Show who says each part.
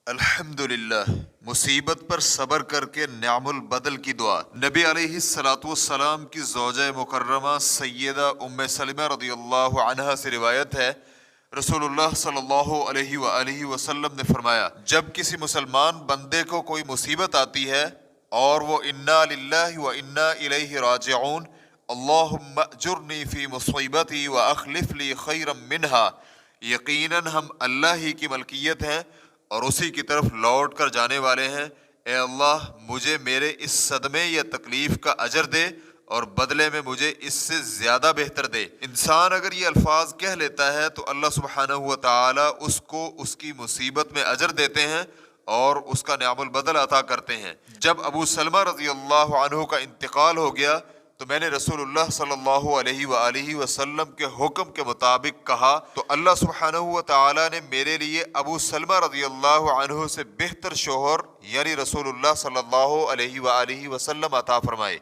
Speaker 1: الحمدللہ، مصیبت پر صبر کر کے نعم البدل کی دعا۔ نبی علیہ الصلاۃ والسلام کی زوجہ مکرمہ سیدہ ام سلمہ رضی اللہ عنہا سے روایت ہے، رسول اللہ صلی اللہ علیہ وآلہ وسلم نے فرمایا، جب کسی مسلمان بندے کو کوئی مصیبت آتی ہے اور وہ انا للہ و انا الیہ راجعون، اللہم اجرنی فی مصیبتی واخلف لی خیرا منہا، یقیناً ہم اللہ ہی کی ملکیت ہیں اور اسی کی طرف لوٹ کر جانے والے ہیں، اے اللہ مجھے میرے اس صدمے یا تکلیف کا اجر دے اور بدلے میں مجھے اس سے زیادہ بہتر دے۔ انسان اگر یہ الفاظ کہہ لیتا ہے تو اللہ سبحانہ و تعالی اس کو اس کی مصیبت میں اجر دیتے ہیں اور اس کا نعم البدل عطا کرتے ہیں۔ جب ابو سلمہ رضی اللہ عنہ کا انتقال ہو گیا تو میں نے رسول اللہ صلی اللہ علیہ وآلہ وسلم کے حکم کے مطابق کہا تو اللہ سبحانہ و تعالی نے میرے لیے ابو سلمہ رضی اللہ عنہ سے بہتر شوہر یعنی رسول اللہ صلی اللہ علیہ وآلہ وسلم عطا فرمائے۔